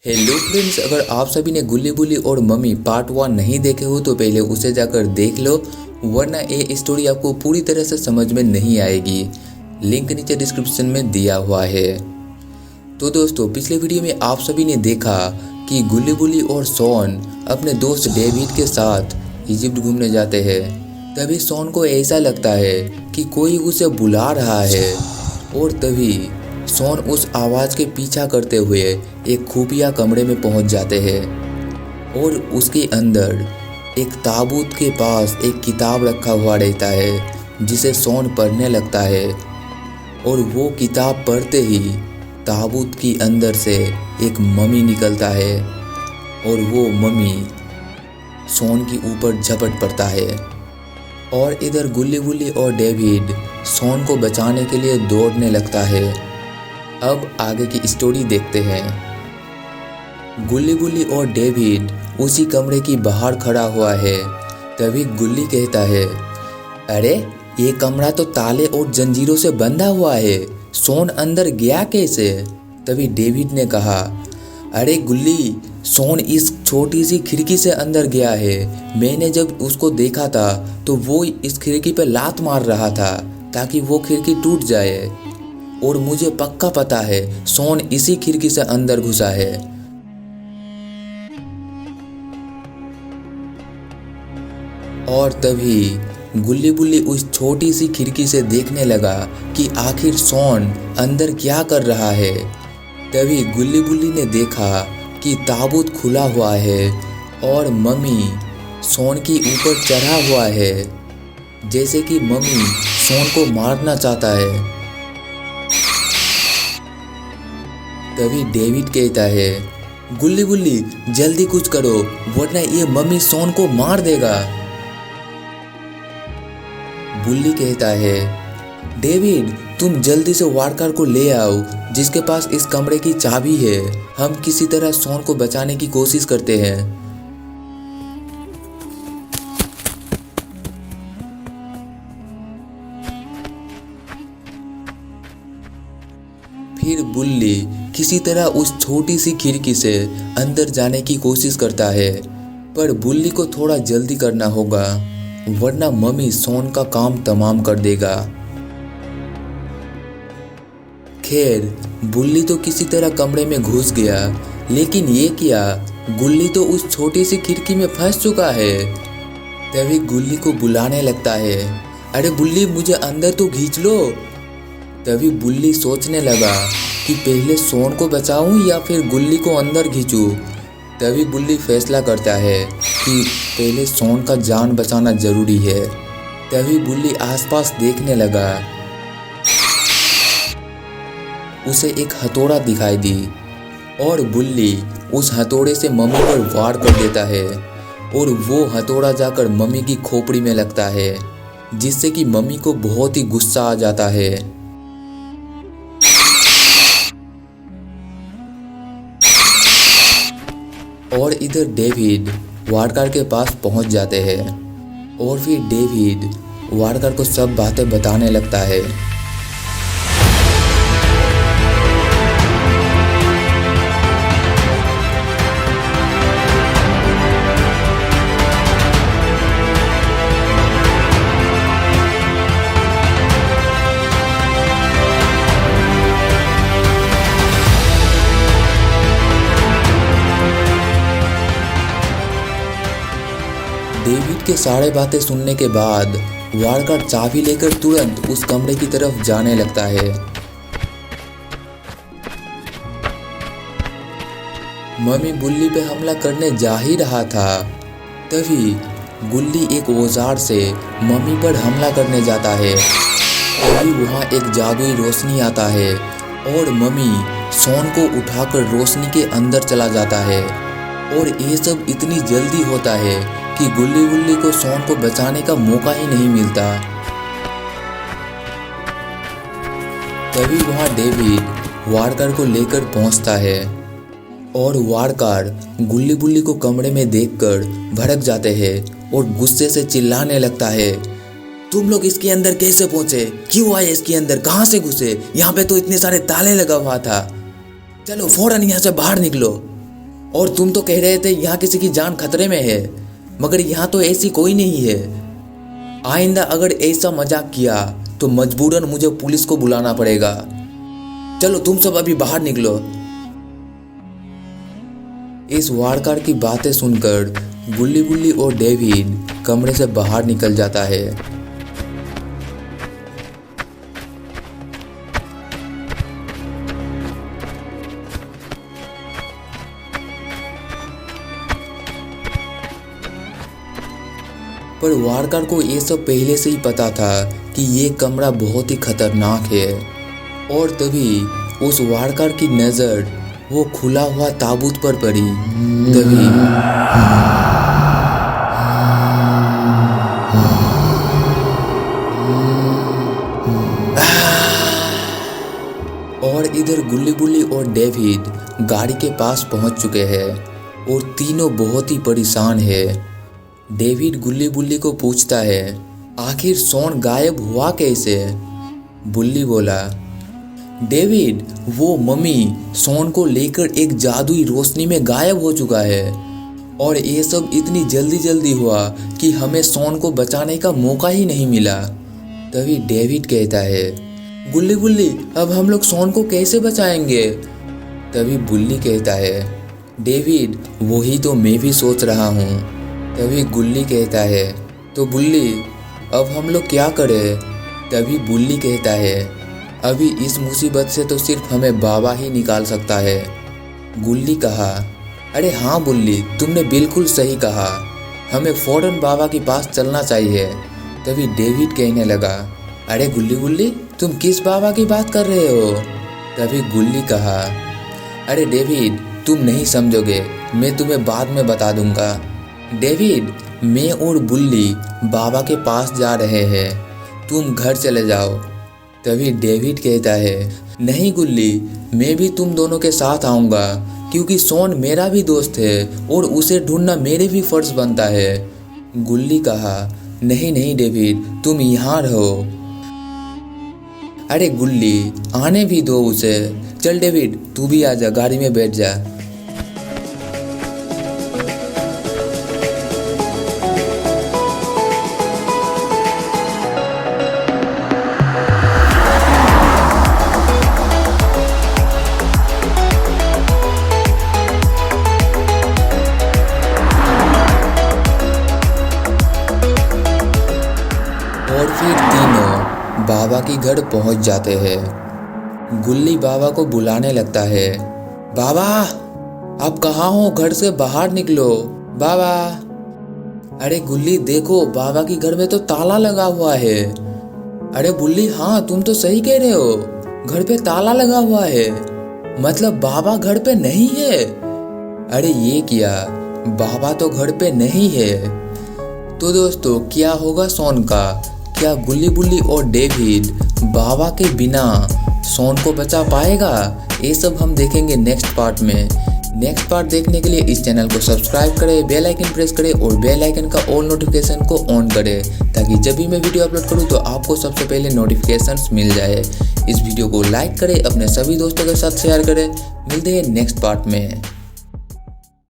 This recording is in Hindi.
हेलो फ्रेंड्स, अगर आप सभी ने गुल्ली बुल्ली और मम्मी पार्ट 1 नहीं देखे हो तो पहले उसे जाकर देख लो, वरना ये स्टोरी आपको पूरी तरह से समझ में नहीं आएगी। लिंक नीचे डिस्क्रिप्शन में दिया हुआ है। तो दोस्तों, पिछले वीडियो में आप सभी ने देखा कि गुल्ली बुल्ली और शॉन अपने दोस्त डेविड के साथ इजिप्ट घूमने जाते हैं। तभी शॉन को ऐसा लगता है कि कोई उसे बुला रहा है और तभी शॉन उस आवाज़ के पीछा करते हुए एक खुफिया कमरे में पहुंच जाते हैं और उसके अंदर एक ताबूत के पास एक किताब रखा हुआ रहता है जिसे शॉन पढ़ने लगता है। और वो किताब पढ़ते ही ताबूत के अंदर से एक मम्मी निकलता है और वो मम्मी शॉन के ऊपर झपट पड़ता है। और इधर गुल्ली बुल्ली और डेविड शॉन को बचाने के लिए दौड़ने लगता है। अब आगे की स्टोरी देखते हैं। गुल्ली बुल्ली और डेविड उसी कमरे की बाहर खड़ा हुआ है। तभी गुल्ली कहता है, अरे ये कमरा तो ताले और जंजीरों से बंधा हुआ है, शॉन अंदर गया कैसे? तभी डेविड ने कहा, अरे गुल्ली, शॉन इस छोटी सी खिड़की से अंदर गया है। मैंने जब उसको देखा था तो वो इस खिड़की पे लात मार रहा था ताकि वो खिड़की टूट जाए, और मुझे पक्का पता है शॉन इसी खिड़की से अंदर घुसा है। और तभी गुल्ली बुल्ली उस छोटी सी खिड़की से देखने लगा कि आखिर शॉन अंदर क्या कर रहा है। तभी गुल्ली बुल्ली ने देखा कि ताबूत खुला हुआ है और मम्मी शॉन के ऊपर चढ़ा हुआ है, जैसे कि मम्मी शॉन को मारना चाहता है। तभी डेविड कहता है, गुल्ली बुल्ली जल्दी कुछ करो वरना ये मम्मी शॉन को मार देगा। बुल्ली कहता है, डेविड तुम जल्दी से वार्कर को ले आओ जिसके पास इस कमरे की चाबी है। हम किसी तरह शॉन को बचाने की कोशिश करते हैं। फिर बुल्ली किसी तरह उस छोटी सी खिड़की से अंदर जाने की कोशिश करता है, पर बुल्ली को थोड़ा जल्दी करना होगा वरना मम्मी शॉन का काम तमाम कर देगा। खैर, बुल्ली तो किसी तरह कमरे में घुस गया, लेकिन ये क्या, गुल्ली तो उस छोटी सी खिड़की में फंस चुका है। तभी गुल्ली को बुलाने लगता है, अरे बुल्ली मुझे अंदर तो खींच लो। तभी बुल्ली सोचने लगा कि पहले शॉन को बचाऊं या फिर गुल्ली को अंदर खींचूं। तभी बुल्ली फैसला करता है कि पहले शॉन का जान बचाना जरूरी है। तभी बुल्ली आसपास देखने लगा। उसे एक हथौड़ा दिखाई दी और बुल्ली उस हथौड़े से मम्मी पर वार कर देता है और वो हथौड़ा जाकर मम्मी की खोपड़ी में लगता है, जिससे कि मम्मी को बहुत ही गुस्सा आ जाता है। और इधर डेविड वार्कर के पास पहुंच जाते हैं और फिर डेविड वार्कर को सब बातें बताने लगता है। डेविड के सारे बातें सुनने के बाद वार्कर चाबी लेकर तुरंत उस कमरे की तरफ जाने लगता है। मम्मी बुल्ली पे हमला करने जा ही रहा था, तभी गुल्ली एक औजार से मम्मी पर हमला करने जाता है। तभी वहाँ एक जादुई रोशनी आता है और मम्मी शॉन को उठाकर रोशनी के अंदर चला जाता है। और ये सब इतनी जल्दी होता है कि गुल्ली बुल्ली को शॉन को बचाने का मौका ही नहीं मिलता। तभी वहाँ डेविड वार्कर को लेकर पहुँचता है और वार्कर गुल्ली बुल्ली को कमरे में देखकर भड़क जाते हैं और गुस्से से चिल्लाने लगता है, तुम लोग इसके अंदर कैसे पहुँचे? क्यों आए इसके अंदर? कहाँ से घुसे? यहाँ पे तो इतने सारे ताले लगा हुआ था। चलो फौरन यहाँ से बाहर निकलो। और तुम तो कह रहे थे यहाँ किसी की जान खतरे में है, मगर यहाँ तो ऐसी कोई नहीं है। आइंदा अगर ऐसा मजाक किया तो मजबूरन मुझे पुलिस को बुलाना पड़ेगा। चलो तुम सब अभी बाहर निकलो। इस वारकार की बातें सुनकर गुल्ली बुल्ली और डेविड कमरे से बाहर निकल जाता है। पर वारकार को ये सब पहले से ही पता था कि ये कमरा बहुत ही खतरनाक है। और तभी उस वारकार की नज़र वो खुला हुआ ताबूत पर पड़ी। तभी और इधर गुल्ली बुल्ली और डेविड गाड़ी के पास पहुंच चुके हैं और तीनों बहुत ही परेशान है। डेविड गुल्ली बुल्ली को पूछता है, आखिर शॉन गायब हुआ कैसे? बुल्ली बोला, डेविड वो मम्मी शॉन को लेकर एक जादुई रोशनी में गायब हो चुका है और ये सब इतनी जल्दी हुआ कि हमें शॉन को बचाने का मौका ही नहीं मिला। तभी डेविड कहता है, गुल्ली बुल्ली अब हम लोग शॉन को कैसे बचाएंगे? तभी बुल्ली कहता है, डेविड वही तो मैं भी सोच रहा हूँ। तभी गुल्ली कहता है, तो बुल्ली अब हम लोग क्या करें? तभी बुल्ली कहता है, अभी इस मुसीबत से तो सिर्फ हमें बाबा ही निकाल सकता है। गुल्ली कहा, अरे हाँ बुल्ली तुमने बिल्कुल सही कहा, हमें फौरन बाबा के पास चलना चाहिए। तभी डेविड कहने लगा, अरे गुल्ली गुल्ली तुम किस बाबा की बात कर रहे हो? तभी गुल्ली कहा, अरे डेविड तुम नहीं समझोगे, मैं तुम्हें बाद में बता दूंगा। डेविड मैं और बुल्ली बाबा के पास जा रहे हैं, तुम घर चले जाओ। तभी डेविड कहता है, नहीं गुल्ली मैं भी तुम दोनों के साथ आऊँगा, क्योंकि शॉन मेरा भी दोस्त है और उसे ढूंढना मेरे भी फर्ज बनता है। गुल्ली कहा, नहीं नहीं डेविड तुम यहाँ रहो। अरे गुल्ली आने भी दो उसे। चल डेविड तू भी आजा, गाड़ी में बैठ जा। और फिर तीनों बाबा के घर पहुंच जाते हैं। गुल्ली बाबा को बुलाने लगता है, बाबा आप कहाँ हो? घर से बाहर निकलो बाबा। अरे गुल्ली देखो बाबा के घर में तो ताला लगा हुआ है। अरे बुल्ली हाँ तुम तो सही कह रहे हो, घर पे ताला लगा हुआ है, मतलब बाबा घर पे नहीं है। अरे ये क्या, बाबा तो घर पे नहीं है। तो दोस्तों क्या होगा शॉन का? क्या गुल्ली बुल्ली और डेविड बाबा के बिना शॉन को बचा पाएगा? ये सब हम देखेंगे नेक्स्ट पार्ट में। नेक्स्ट पार्ट देखने के लिए इस चैनल को सब्सक्राइब करें, बेल आइकन प्रेस करें और बेल आइकन का ऑल नोटिफिकेशन को ऑन करें, ताकि जब भी मैं वीडियो अपलोड करूं तो आपको सबसे पहले नोटिफिकेशंस मिल जाए। इस वीडियो को लाइक करें, अपने सभी दोस्तों के साथ शेयर करें। मिलते हैं नेक्स्ट पार्ट में।